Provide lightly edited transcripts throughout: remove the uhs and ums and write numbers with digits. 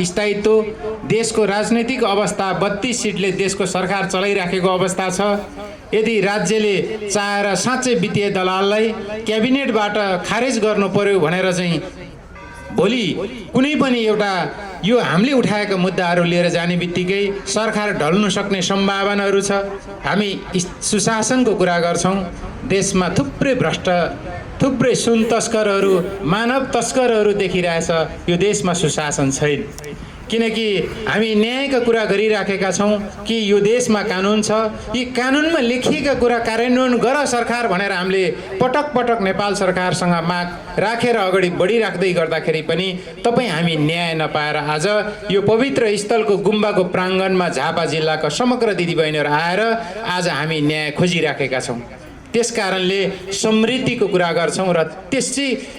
स्थायित्व, देशको राजनीतिक अवस्था 32 सिटले देशको सरकार चलाइराखेको अवस्था छ। यदि राज्यले चाहेर साँच्चै वित्तीय दलाललाई क्याबिनेटबाट खारेज गर्नु पर्यो भनेर चाहिँ भोलि कुनै पनि एउटा यो हामीले उठाएका मुद्दाहरू लिएर जाने बित्तिकै सरकार ढल्नु सक्ने सम्भावनाहरू छ। हामी सुशासनको कुरा गर्छौँ। देशमा थुप्रै भ्रष्ट, थुप्रै सुन तस्करहरू, मानव तस्करहरू देखिरहेछ। यो देशमा सुशासन छैन, किनकि हामी न्यायका कुरा गरिराखेका छौँ कि यो देशमा कानुन छ। यी कानुनमा लेखिएका कुरा कार्यान्वयन गर सरकार भनेर हामीले पटक पटक नेपाल सरकारसँग माग राखेर अगाडि बढिराख्दै गर्दाखेरि पनि तपाईँ हामी न्याय नपाएर आज यो पवित्र स्थलको गुम्बाको प्राङ्गणमा झापा जिल्लाका समग्र दिदीबहिनीहरू आएर आज हामी न्याय खोजिराखेका छौँ। त्यस कारणले समृद्धिको कुरा गर्छौँ र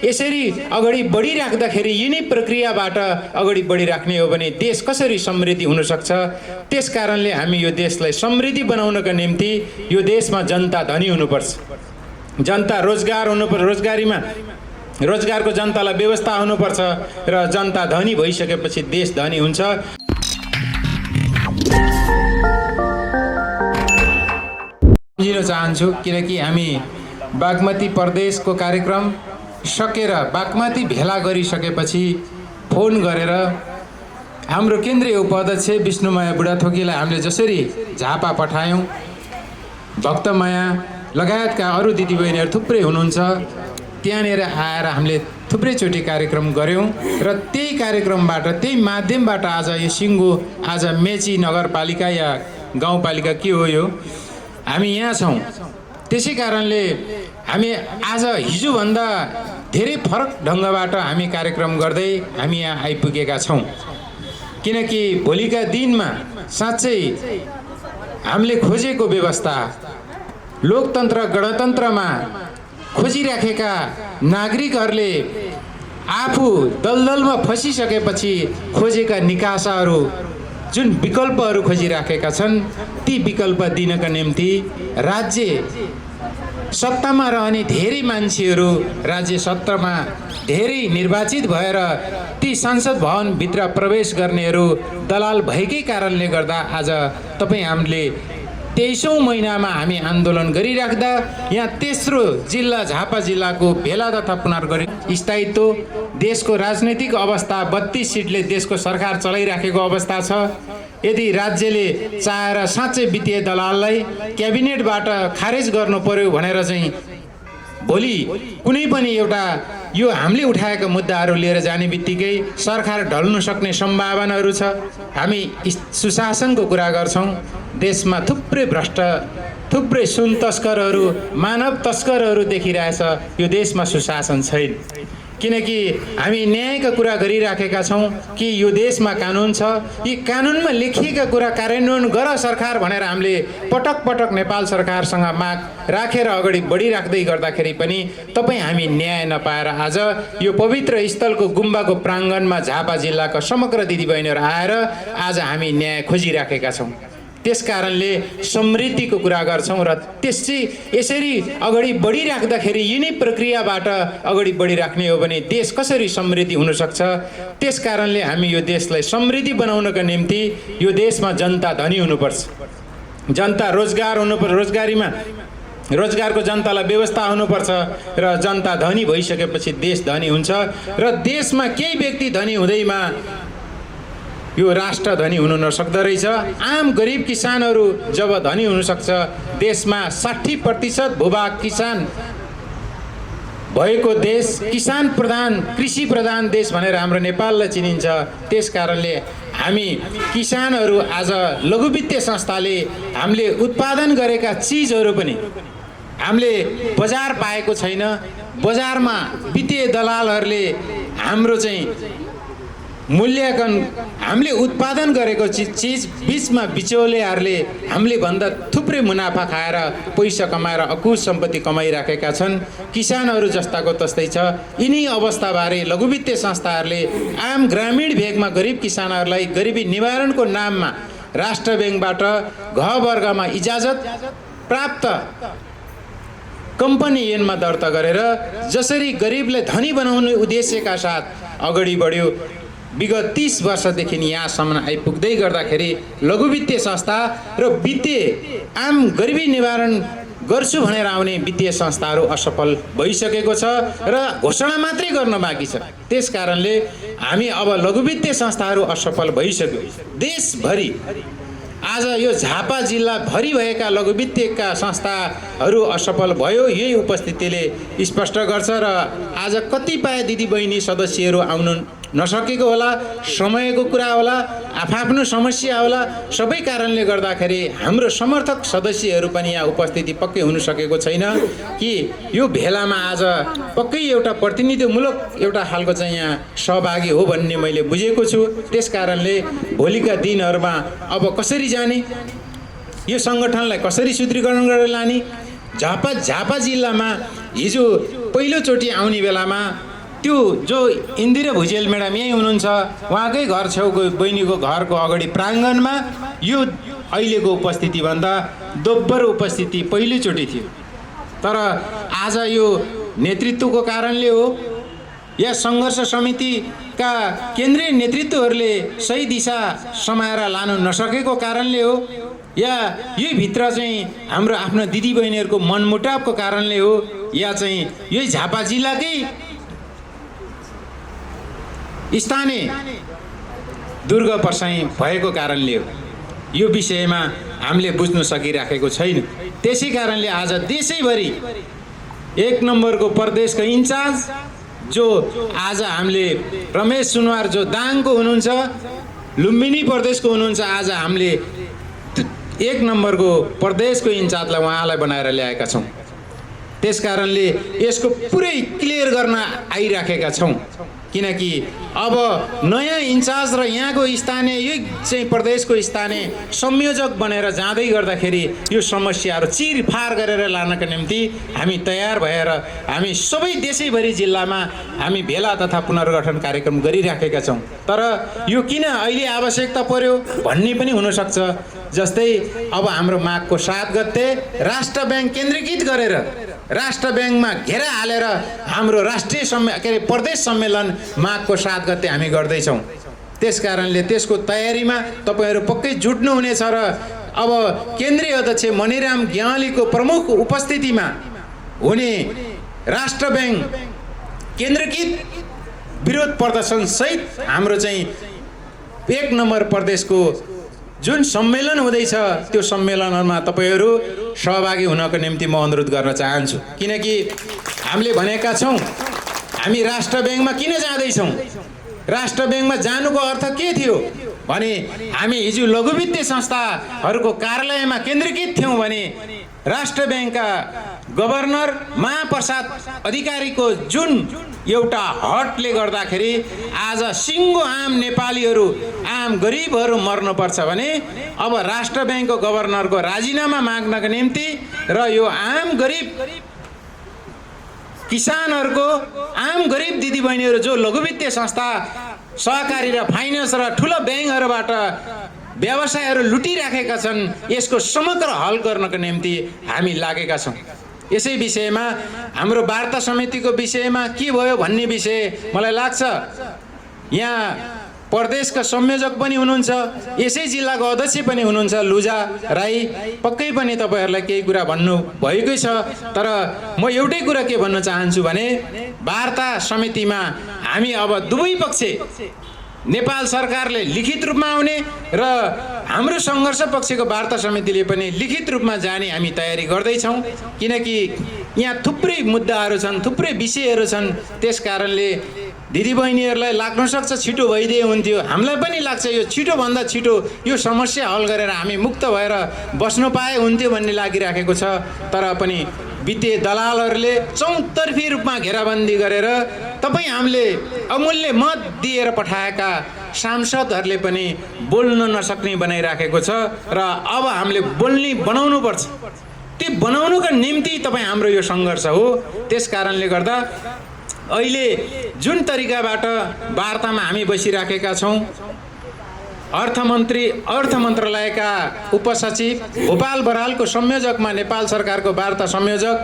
यसरी अगाडि बढिराख्दाखेरि यिनै प्रक्रियाबाट अगाडि बढिराख्ने हो भने देश कसरी समृद्धि हुनसक्छ। त्यस कारणले हामी यो देशलाई समृद्धि बनाउनका निम्ति यो देशमा जनता धनी हुनुपर्छ, जनता रोजगार हुनुपर्छ, रोजगारको जनतालाई व्यवस्था हुनुपर्छ र जनता धनी भइसकेपछि देश धनी हुन्छ। सम्झिन चाहन्छु किनकि हामी बागमती प्रदेशको कार्यक्रम सकेर बागमती भेला गरिसकेपछि फोन गरेर हाम्रो केन्द्रीय उपाध्यक्ष विष्णुमाया बुढाथोकीलाई हामीले जसरी झापा पठायौँ, भक्तमाया लगायतका अरू दिदीबहिनीहरू थुप्रै हुनुहुन्छ, त्यहाँनिर आएर हामीले थुप्रैचोटि कार्यक्रम गऱ्यौँ र त्यही कार्यक्रमबाट, त्यही माध्यमबाट आज यो सिङ्गो, आज मेची नगरपालिका या गाउँपालिका के हो यो, हामी यहाँ छौँ। त्यसै कारणले हामी आज हिजोभन्दा धेरै फरक ढङ्गबाट हामी कार्यक्रम गर्दै हामी यहाँ आइपुगेका छौँ। किनकि भोलिका दिनमा साँच्चै हामीले खोजेको व्यवस्था, लोकतन्त्र गणतन्त्रमा खोजिराखेका नागरिकहरूले आफू दलदलमा फसिसकेपछि खोजेका निकासाहरू, जुन विकल्पहरू खोजिराखेका छन्, ती विकल्प दिनका निम्ति राज्य सत्तामा रहने धेरै मान्छेहरू राज्य सत्तामा धेरै निर्वाचित भएर ती संसद भवनभित्र प्रवेश गर्नेहरू दलाल भएकै कारणले गर्दा आज तपाईँ हामीले 23औं महिनामा हामी आन्दोलन गरिराख्दा यहाँ तेस्रो जिल्ला झापा जिल्लाको भेला तथा पुनर्गठन स्थायित्व, देशको राजनीतिक अवस्था 32 सिटले देशको सरकार चलाइराखेको अवस्था छ। यदि राज्यले चाहेर साँच्चै वित्तीय दलाललाई क्याबिनेटबाट खारेज गर्नु पर्यो भनेर चाहिँ भोलि कुनै पनि एउटा यो हामीले उठाएका मुद्दाहरू लिएर जाने बित्तिकै सरकार ढल्नु सक्ने सम्भावनाहरू छ। हामी सुशासनको कुरा गर्छौँ। देशमा थुप्रै भ्रष्ट, थुप्रै सुन तस्करहरू, मानव तस्करहरू देखिरहेछ। यो देशमा सुशासन छैन, किनकि हामी न्यायका कुरा गरिराखेका छौँ कि यो देशमा कानुन छ। यी कानुनमा लेखिएका कुरा कार्यान्वयन गर सरकार भनेर हामीले पटक पटक नेपाल सरकारसँग माग राखेर अगाडि बढिराख्दै गर्दाखेरि पनि तपाईँ हामी न्याय नपाएर आज यो पवित्र स्थलको गुम्बाको प्राङ्गणमा झापा जिल्लाका समग्र दिदीबहिनीहरू आएर आज हामी न्याय खोजिराखेका छौँ। त्यस कारणले समृद्धिको कुरा गर्छौँ र यसरी अगाडि बढिराख्दाखेरि यिनै प्रक्रियाबाट अगाडि बढिराख्ने हो भने देश कसरी समृद्धि हुनसक्छ। त्यस कारणले हामी यो देशलाई समृद्धि बनाउनका निम्ति यो देशमा जनता धनी हुनुपर्छ, जनता रोजगार हुनुपर्छ, रोजगारको जनतालाई व्यवस्था हुनुपर्छ र जनता धनी भइसकेपछि देश धनी हुन्छ र देशमा केही व्यक्ति धनी हुँदैमा यो राष्ट्र धनी हुन नसक्दो रहेछ। आम गरिब किसानहरू जब धनी हुनसक्छ, देशमा 60% भूभाग किसान भएको देश, किसान प्रधान, कृषि प्रधान देश भनेर हाम्रो नेपाललाई चिनिन्छ। त्यस कारणले हामी किसानहरू आज लघु वित्तीय संस्थाले हामीले उत्पादन गरेका चिजहरू पनि हामीले बजार पाएको छैन। बजारमा वित्तीय दलालहरूले हाम्रो चाहिँ मूल्याङ्कन, हामीले उत्पादन गरेको चिज बिचमा बिचौलियाहरूले हामीले भन्दा थुप्रै मुनाफा खाएर पैसा कमाएर अकुत सम्पत्ति कमाइराखेका छन्। किसानहरू जस्ताको तस्तै छ। यिनी अवस्थाबारे लघु वित्तीय संस्थाहरूले आम ग्रामीण भेगमा गरिब किसानहरूलाई गरिबी निवारणको नाममा राष्ट्र ब्याङ्कबाट घ वर्गमा इजाजत प्राप्त कम्पनी ऐनमा दर्ता गरेर जसरी गरिबलाई धनी बनाउने उद्देश्यका साथ अगाडि बढ्यो, विगत 30 वर्षदेखि यहाँसम्म आइपुग्दै गर्दाखेरि लघु वित्तीय संस्था र वित्तीय आम गरिबी निवारण गर्छु भनेर आउने वित्तीय संस्थाहरू असफल भइसकेको छ र घोषणा मात्रै गर्न बाँकी छ। त्यस कारणले हामी अब लघु वित्तीय संस्थाहरू असफल भइसक्यो। देशभरि आज यो झापा जिल्लाभरि भएका लघु वित्तीयका संस्थाहरू असफल भयो, यही उपस्थितिले स्पष्ट गर्छ। र आज कतिपय दिदीबहिनी सदस्यहरू आउनु नसकेको होला, समयको कुरा होला, आफ्नो समस्या होला, सबै कारणले गर्दाखेरि हाम्रो समर्थक सदस्यहरू पनि यहाँ उपस्थिति पक्कै हुन सकेको छैन कि यो भेलामा आज पक्कै एउटा प्रतिनिधिमूलक एउटा खालको चाहिँ यहाँ सहभागी हो भन्ने मैले बुझेको छु। त्यस कारणले भोलिका दिनहरूमा अब कसरी जाने, यो सङ्गठनलाई कसरी सुदृढीकरण गरेर लाने, झापा जिल्लामा हिजो पहिलोचोटि आउने बेलामा त्यो जो इन्दिरा भुजेल म्याडम यहीँ हुनुहुन्छ, उहाँकै घर छेउको बहिनीको घरको अगाडि प्राङ्गणमा यो अहिलेको उपस्थितिभन्दा दोब्बर उपस्थिति पहिलोचोटि थियो। तर आज यो नेतृत्वको कारणले हो या सङ्घर्ष समितिका केन्द्रीय नेतृत्वहरूले सही दिशा समाएर लानु नसकेको कारणले हो या यही भित्र चाहिँ हाम्रो आफ्नो दिदीबहिनीहरूको मनमुटावको कारणले हो या चाहिँ यही झापा जिल्लाकै स्थानीय दुर्ग पर्साई भएको कारणले हो, यो विषयमा हामीले बुझ्नु सकिराखेको छैन। त्यसै कारणले आज देशैभरि 1 नम्बरको प्रदेशको इन्चार्ज जो आज हामीले रमेश सुनवार जो दाङको हुनुहुन्छ, लुम्बिनी प्रदेशको हुनुहुन्छ, आज हामीले 1 नम्बरको प्रदेशको इन्चार्जलाई उहाँलाई बनाएर ल्याएका छौँ। त्यस कारणले यसको पुरै क्लियर गर्न आइराखेका छौँ किनकि अब नयाँ इन्चार्ज र यहाँको स्थानीय यो चाहिँ प्रदेशको स्थानीय संयोजक बनेर जाँदै गर्दाखेरि यो समस्याहरू चिरफार गरेर लानका निम्ति हामी तयार भएर हामी सबै देशैभरि जिल्लामा हामी भेला तथा पुनर्गठन कार्यक्रम गरिराखेका छौँ। तर यो किन अहिले आवश्यकता पर्यो भन्ने पनि हुनसक्छ। जस्तै अब हाम्रो माघको 7 गते राष्ट्र ब्याङ्क केन्द्रीकृत गरेर राष्ट्र ब्याङ्कमा घेरा हालेर हाम्रो राष्ट्रिय प्रदेश सम्मेलन माघको 7 गते हामी गर्दैछौँ। त्यस कारणले त्यसको तयारीमा तपाईँहरू पक्कै जुट्नु हुनेछ र अब केन्द्रीय अध्यक्ष मणिराम ग्यावालीको प्रमुख उपस्थितिमा हुने राष्ट्र ब्याङ्क केन्द्रीकृत विरोध प्रदर्शन सहित हाम्रो चाहिँ 1 नम्बर प्रदेशको जुन सम्मेलन हुँदैछ त्यो सम्मेलनमा तपाईँहरू सहभागी हुनको निम्ति म अनुरोध गर्न चाहन्छु। किनकि हामीले भनेका छौँ हामी राष्ट्र ब्याङ्कमा किन जाँदैछौँ, राष्ट्र ब्याङ्कमा जानुको अर्थ के थियो भने हामी हिजो लघु वित्तीय संस्थाहरूको कार्यालयमा केन्द्रीकृत थियौँ भने राष्ट्र ब्याङ्कका गभर्नर महाप्रसाद अधिकारीको जुन एउटा हटले गर्दाखेरि आज सिङ्गो आम नेपालीहरू आम गरिबहरू मर्नुपर्छ भने अब राष्ट्र ब्याङ्कको गभर्नरको राजीनामा माग्नको निम्ति र यो आम गरिब किसानहरूको आम गरिब दिदीबहिनीहरू जो लघु वित्तीय संस्था सहकारी र फाइनेन्स र ठुलो ब्याङ्कहरूबाट व्यवसायहरू लुटिराखेका छन्, यसको समग्र हल गर्नको निम्ति हामी लागेका छौँ। यसै विषयमा हाम्रो वार्ता समितिको विषयमा के भयो भन्ने विषय मलाई लाग्छ यहाँ प्रदेशका संयोजक पनि हुनुहुन्छ, यसै जिल्लाको अध्यक्ष पनि हुनुहुन्छ लुजा राई, पक्कै पनि तपाईँहरूलाई केही कुरा भन्नु भएकै छ। तर म एउटै कुरा के भन्न चाहन्छु भने वार्ता समितिमा हामी अब दुवै पक्ष नेपाल सरकारले लिखित रूपमा आउने र हाम्रो सङ्घर्ष पक्षको वार्ता समितिले पनि लिखित रूपमा जाने हामी तयारी गर्दैछौँ। किनकि यहाँ थुप्रै मुद्दाहरू छन्, थुप्रै विषयहरू छन्। त्यस कारणले दिदीबहिनीहरूलाई लाग्न सक्छ छिटो भइदिए हुन्थ्यो, हामीलाई पनि लाग्छ यो छिटोभन्दा छिटो यो समस्या हल गरेर हामी मुक्त भएर बस्नु पाए हुन्थ्यो भन्ने लागिराखेको छ। तर पनि वित्तीय दलालहरूले चौतर्फी रूपमा घेराबन्दी गरेर तपाईँ हामीले अमूल्य मत दिएर पठाएका सांसदहरूले पनि बोल्न नसक्ने बनाइराखेको छ र अब हामीले बनाउनु पर्छ। त्यो बनाउनुको निम्ति तपाईँ हाम्रो यो सङ्घर्ष हो। त्यस कारणले गर्दा अहिले जुन तरिकाबाट वार्तामा हामी बसिराखेका छौँ, अर्थ मन्त्रालयका उपसचिव गोपाल बरालको संयोजकमा नेपाल सरकारको वार्ता संयोजक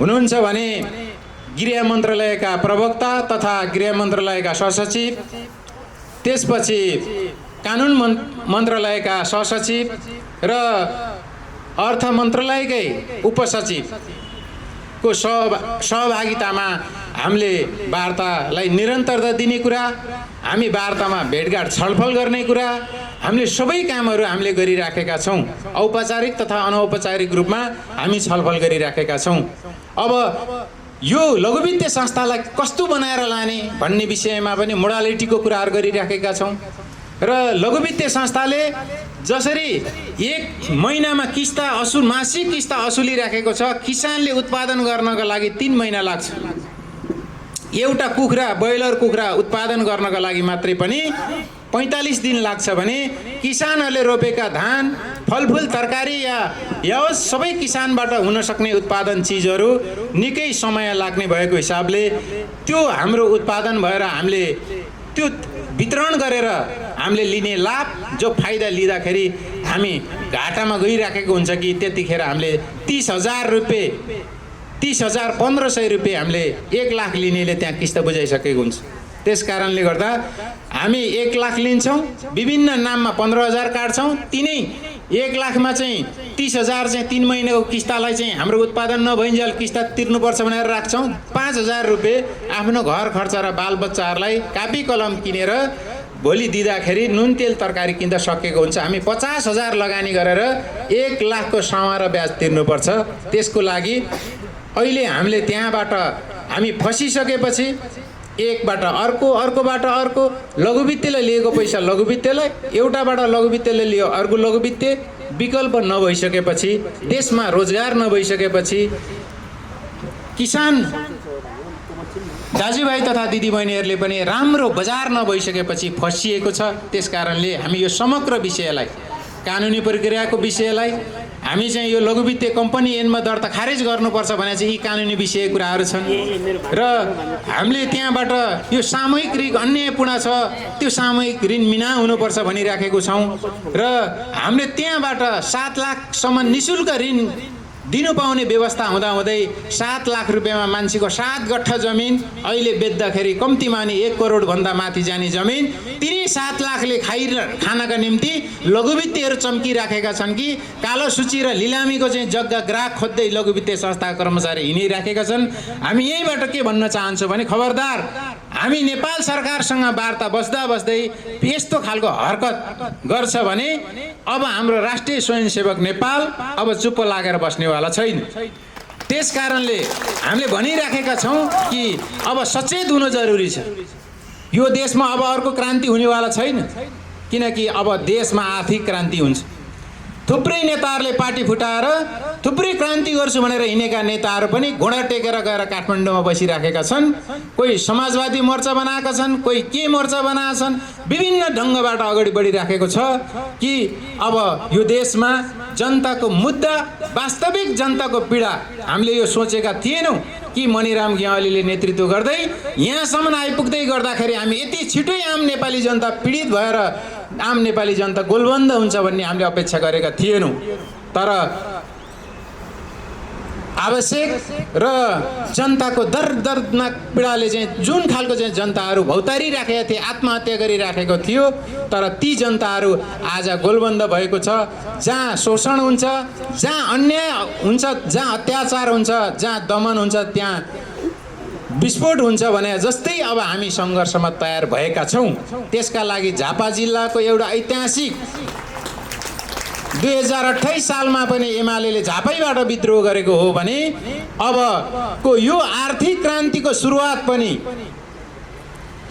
हुनुहुन्छ भने गृह मन्त्रालयका प्रवक्ता तथा गृह मन्त्रालयका सहसचिव त्यसपछि कानुन मन्त्रालयका सहसचिव र अर्थ मन्त्रालयकै उपसचिवको सहभागितामा हामीले वार्तालाई निरन्तरता दिने कुरा, हामी वार्तामा भेटघाट छलफल गर्ने कुरा, हामीले सबै कामहरू हामीले गरिराखेका छौँ। औपचारिक तथा अनौपचारिक रूपमा हामी छलफल गरिराखेका छौँ। अब यो लघुवित्तीय संस्थालाई कस्तो बनाएर लाने भन्ने विषयमा पनि मोडालिटीको कुराहरू गरिराखेका छौँ र लघुवित्तीय संस्थाले जसरी एक महिनामा मासिक किस्ता असुलिराखेको छ, किसानले उत्पादन गर्नका लागि 3 महिना लाग्छ। एउटा कुखुरा, ब्रोइलर कुखुरा उत्पादन गर्नका लागि मात्रै पनि 45 दिन लाग्छ भने किसानहरूले रोपेका धान, फलफुल, तरकारी या सबै किसानबाट हुन सक्ने उत्पादन चिजहरू निकै समय लाग्ने भएको हिसाबले त्यो हाम्रो उत्पादन भएर हामीले त्यो वितरण गरेर हामीले लिने लाभ, जो फाइदा लिँदाखेरि हामी घाटामा गइराखेको हुन्छ कि त्यतिखेर हामीले 30,000 रुपियाँ 1500 रुपियाँ हामीले 1 लाख लिनेले त्यहाँ किस्ता बुझाइसकेको हुन्छ। त्यस कारणले गर्दा हामी 1 लाख लिन्छौँ, विभिन्न नाममा 15,000 काट्छौँ, तिनै 1 लाखमा चाहिँ 30,000 चाहिँ 3 महिनाको किस्तालाई चाहिँ हाम्रो उत्पादन नभइन्जेल किस्ता तिर्नुपर्छ भनेर राख्छौँ। 5,000 रुपियाँ आफ्नो घर खर्च र बालबच्चाहरूलाई कापी कलम किनेर भोलि दिँदाखेरि नुन तेल तरकारी किन्दा सकेको हुन्छ। हामी 50,000 लगानी गरेर 1 लाखको सामा र ब्याज तिर्नुपर्छ। त्यसको लागि अहिले हामीले त्यहाँबाट हामी फसिसकेपछि एकबाट अर्कोबाट अर्को लघुवित्तले लिएको पैसा लघुवित्तलाई, एउटाबाट लघुवित्तले लियो अर्को लघुवित्त, विकल्प नभइसकेपछि, देशमा रोजगार नभइसकेपछि, किसान दाजुभाइ तथा दिदीबहिनीहरूले पनि राम्रो बजार नभइसकेपछि फसिएको छ। त्यसकारणले हामी यो समग्र विषयलाई, कानुनी प्रक्रियाको विषयलाई हामी चाहिँ यो लघुवित्तीय कम्पनी ऐनमा दर्ता खारेज गर्नुपर्छ भने चाहिँ यी कानुनी विषय कुराहरू छन् र हामीले त्यहाँबाट यो सामूहिक ऋण अन्यायपूर्ण छ, त्यो सामूहिक ऋण मिना हुनुपर्छ भनिराखेको छौँ र हामीले त्यहाँबाट 7 लाखसम्म निःशुल्क ऋण दिनु पाउने व्यवस्था हुँदाहुँदै 7 लाख रुपियाँमा मान्छेको 7 गठ्ठा जमिन अहिले बेच्दाखेरि कम्तीमा नि 1 करोडभन्दा माथि जाने जमिन तिनी 7 लाखले खानका निम्ति लघुवित्तीयहरू चम्किराखेका छन् कि कालो सूची र लिलामीको चाहिँ जग्गा ग्राहक खोज्दै लघुवित्तीय संस्था कर्मचारी हिँडिराखेका छन्। हामी यहीबाट के भन्न चाहन्छौँ भने खबरदार, हामी नेपाल सरकारसँग वार्ता बस्दै यस्तो खालको हरकत गर्छ भने अब हाम्रो राष्ट्रिय स्वयंसेवक नेपाल अब चुप्प लागेर बस्नेवाला छैन। त्यस कारणले हामीले भनिराखेका छौँ कि अब सचेत हुनु जरुरी छ। यो देशमा अब अर्को क्रान्ति हुनेवाला छैन, किनकि अब देशमा आर्थिक क्रान्ति हुन्छ। थुप्रै नेताहरूले पार्टी फुटाएर थुप्रै क्रान्ति गर्छु भनेर हिँडेका नेताहरू पनि घोडा टेकेर गएर काठमाडौँमा बसिराखेका छन्। कोही समाजवादी मोर्चा बनाएका छन्, कोही के मोर्चा बनाएका छन्, विभिन्न ढङ्गबाट अगाडि बढिराखेको छ कि अब यो देशमा जनताको मुद्दा, वास्तविक जनताको पीडा हामीले यो सोचेका थिएनौँ कि मणिराम ज्ञवालीले नेतृत्व गर्दै यहाँसम्म आइपुग्दै गर्दाखेरि हामी यति छिटै आम नेपाली जनता पीडित भएर आम नेपाली जनता गोलबन्द हुन्छ भन्ने हामीले अपेक्षा गरेका थिएनौँ। तर आवश्यक र जनताको दर्दनाक पीडाले चाहिँ जुन खालको चाहिँ जनताहरू भौतारिराखेका थिए, आत्महत्या गरिराखेको थियो, तर ती जनताहरू आज गोलबन्द भएको छ। जहाँ शोषण हुन्छ, जहाँ अन्याय हुन्छ, जहाँ अत्याचार हुन्छ, जहाँ दमन हुन्छ, त्यहाँ विस्फोट हुन्छ भने जस्तै अब हामी सङ्घर्षमा तयार भएका छौँ। त्यसका लागि झापा जिल्लाको एउटा ऐतिहासिक 2028 सालमा पनि एमालेले झापैबाट विद्रोह गरेको हो भने अबको यो आर्थिक क्रान्तिको सुरुवात पनि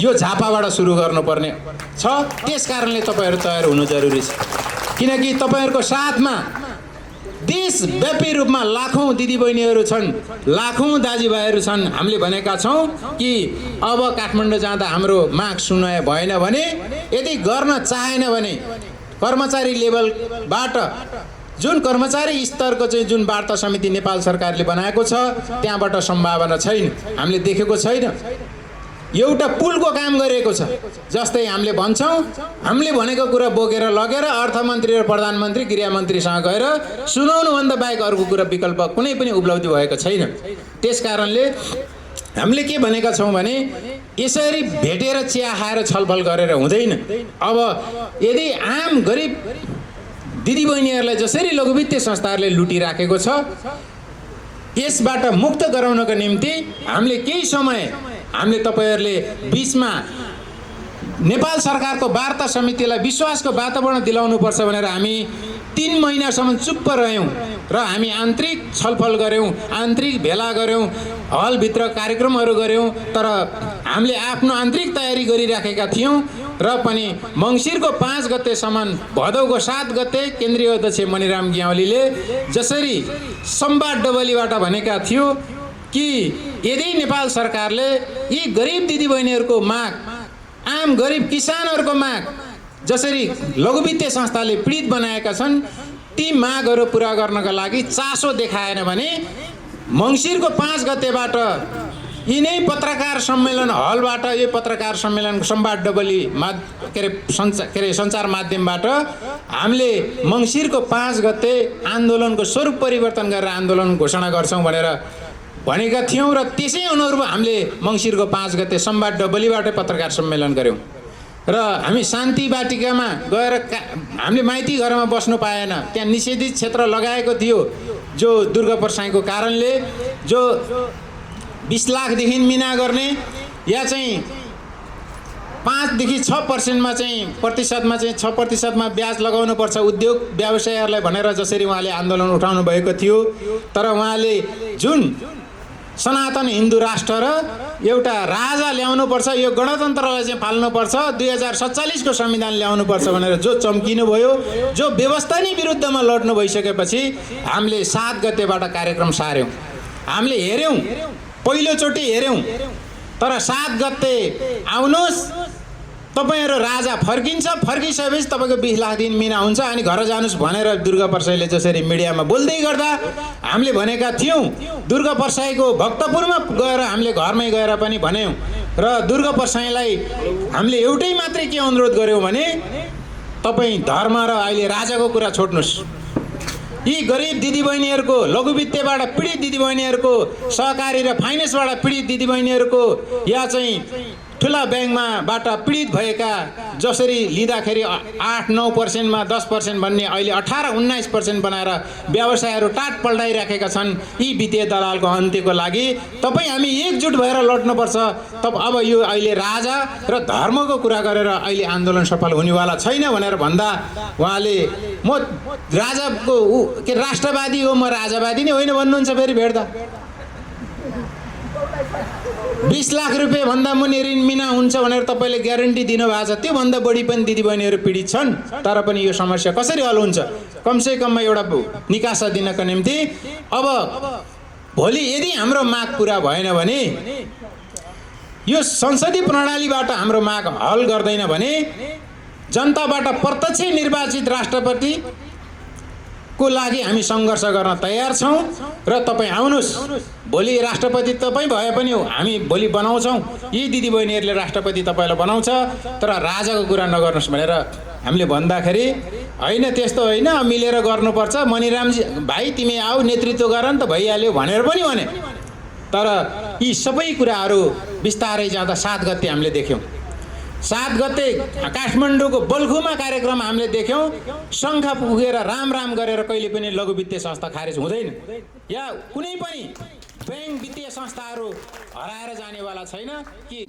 यो झापाबाट सुरु गर्नुपर्ने छ। त्यसकारणले तपाईँहरू तयार हुनु जरुरी छ, किनकि तपाईँहरूको साथमा देशव्यापी रूपमा लाखौँ दिदीबहिनीहरू छन्, लाखौँ दाजुभाइहरू छन्। हामीले भनेका छौँ कि अब काठमाडौँ जाँदा हाम्रो माग सुनाइ भएन भने, यदि गर्न चाहेन भने कर्मचारी लेभलबाट जुन कर्मचारी स्तरको चाहिँ जुन वार्ता समिति नेपाल सरकारले बनाएको छ त्यहाँबाट सम्भावना छैन, हामीले देखेको छैन। एउटा पुलको काम गरेको छ जस्तै हामीले भन्छौँ, हामीले भनेको कुरा बोकेर लगेर अर्थमन्त्री र प्रधानमन्त्री गृहमन्त्रीसँग गएर सुनाउनुभन्दा बाहेक अर्को कुरा विकल्प कुनै पनि उपलब्धि भएको छैन। त्यसकारणले हामीले के भनेका छौँ भने यसरी भेटेर चिया खाएर छलफल गरेर हुँदैन। अब यदि आम गरिब दिदीबहिनीहरूलाई जसरी लघुवित्तीय संस्थाहरूले लुटिराखेको छ यसबाट मुक्त गराउनको निम्ति हामीले केही समय हामीले तपाईहरूले बिचमा नेपाल सरकारको वार्ता समितिलाई विश्वासको वातावरण दिलाउनुपर्छ भनेर हामी 3 महिनासम्म चुप्प रह्यौँ र हामी आन्तरिक छलफल गऱ्यौँ, आन्तरिक भेला गऱ्यौँ, हलभित्र कार्यक्रमहरू गऱ्यौँ। तर हामीले आफ्नो आन्तरिक तयारी गरिराखेका थियौँ र पनि मङ्सिरको 5 गतेसम्म भदौको 7 गते केन्द्रीय अध्यक्ष मणिराम ग्यावालीले जसरी संवाद डबलीबाट भनेका थियो कि यदि नेपाल सरकारले यी गरिब दिदीबहिनीहरूको माग, आम गरिब किसानहरूको माग जसरी लघुवित्तीय संस्थाले पीडित बनाएका छन् ती मागहरू पुरा गर्नका लागि चासो देखाएन भने मङ्सिरको 5 गतेबाट यिनै पत्रकार सम्मेलन हलबाट यो पत्रकार सम्मेलन संवाद डबली सञ्चार माध्यमबाट हामीले मङ्सिरको 5 गते आन्दोलनको स्वरूप परिवर्तन गरेर आन्दोलन घोषणा गर्छौँ भनेर भनेका थियौँ र त्यसै अनुरूप हामीले मङ्सिरको 5 गते संवाद डबलीबाट पत्रकार सम्मेलन गऱ्यौँ र हामी शान्ति बाटिकामा गएर हामीले माइती घरमा बस्नु पाएन। त्यहाँ निषेधित क्षेत्र लगाएको थियो जो दुर्गा प्रसाईको कारणले, जो 20 लाखदेखि मिना गर्ने या चाहिँ 5 देखि 6% चाहिँ प्रतिशतमा चाहिँ 6% ब्याज लगाउनुपर्छ उद्योग व्यवसायहरूलाई भनेर जसरी उहाँले आन्दोलन उठाउनु भएको थियो। तर उहाँले जुन सनातन हिन्दू राष्ट्र र एउटा राजा ल्याउनुपर्छ, यो गणतन्त्रलाई चाहिँ पाल्नुपर्छ, 2047 को संविधान ल्याउनुपर्छ भनेर जो चम्किनु भयो, जो व्यवस्था नै विरुद्धमा लड्नु भइसकेपछि हामीले 7 गतेबाट कार्यक्रम सार्यौँ। हामीले हेऱ्यौँ, पहिलोचोटि हेऱ्यौँ, तर 7 गते आउनुहोस् तपाईहरु राजा फर्किन्छ, फर्किसकेपछि तपाईको 20 लाख दिन मिना हुन्छ अनि घर जानुस् भनेर दुर्गा प्रसाईले जसरी मिडियामा बोल्दै गर्दा हामीले भनेका थियौं। दुर्गा प्रसाईको भक्तपुरमा गएर हामीले घरमै गएर पनि भन्यौं र दुर्गा प्रसाईलाई हामीले एउटै मात्रै के अनुरोध गर्यौं भने तपाई धर्म र अहिले राजाको कुरा छोड्नुस्। यी गरिब दिदीबहिनीहरुको, लघुवित्तबाट पीडित दिदीबहिनीहरुको, सहकारी र फाइनेन्सबाट पीडित दिदीबहिनीहरुको या चाहिँ ठुला ब्याङ्कबाट पीडित भएका जसरी लिँदाखेरि 8-9% मा 10% भन्ने अहिले 18-19% बनाएर व्यवसायहरू टाट पल्टाइराखेका छन्। यी वित्तीय दलालको अन्त्यको लागि तपाई हामी एकजुट भएर लड्नुपर्छ। अब यो अहिले राजा र धर्मको कुरा गरेर अहिले आन्दोलन सफल हुनेवाला छैन भनेर भन्दा उहाँले म राजाको के राष्ट्रवादी हो, म राजावादी नै होइन भन्नुहुन्छ। फेरि भेट्दा 20 लाख रुपैयाँ भन्दा मुनि ऋण मिना हुन्छ भनेर तपाईले ग्यारेन्टी दिनुभएको छ। त्यो भन्दा बढी पनि दिदीबहिनीहरू पीडित छन्। तर पनि यो समस्या कसरी हल हुन्छ? कमसे कम एउटा निकासा दिनको निम्ति अब भोलि यदि हाम्रो माग पूरा भएन भने, यो संसदीय प्रणालीबाट हाम्रो माग हल गर्दैन भने जनताबाट प्रत्यक्ष निर्वाचित राष्ट्रपति को लागि हामी संघर्ष गर्न तयार छौं र तपाई आउनुस्। भोलि राष्ट्रपति तपाई भए पनि हामी भोलि बनाउँछौं। यी दिदीबहिनीहरूले राष्ट्रपति तपाईलाई बनाउँछ, तर राजाको कुरा नगर्नुस् भनेर हामीले भन्दाखेरि हैन त्यस्तो हैन, मिलेर गर्नुपर्छ, मणिरामजी भाइ तिमी आऊ नेतृत्व गर नि त भइहाल्यो भनेर पनि भने। तर यी सबै कुराहरू बिस्तारै जाँदा 7 गते हामीले देख्यौं। 7 गते काठमाडौँको बल्खुमा कार्यक्रम हामीले देख्यौं। शङ्ख पुगेर राम राम गरेर कहिले पनि लघु वित्तीय संस्था खारेज हुँदैन या कुनै पनि बैंक वित्तीय संस्थाहरू हराएर जानेवाला छैन कि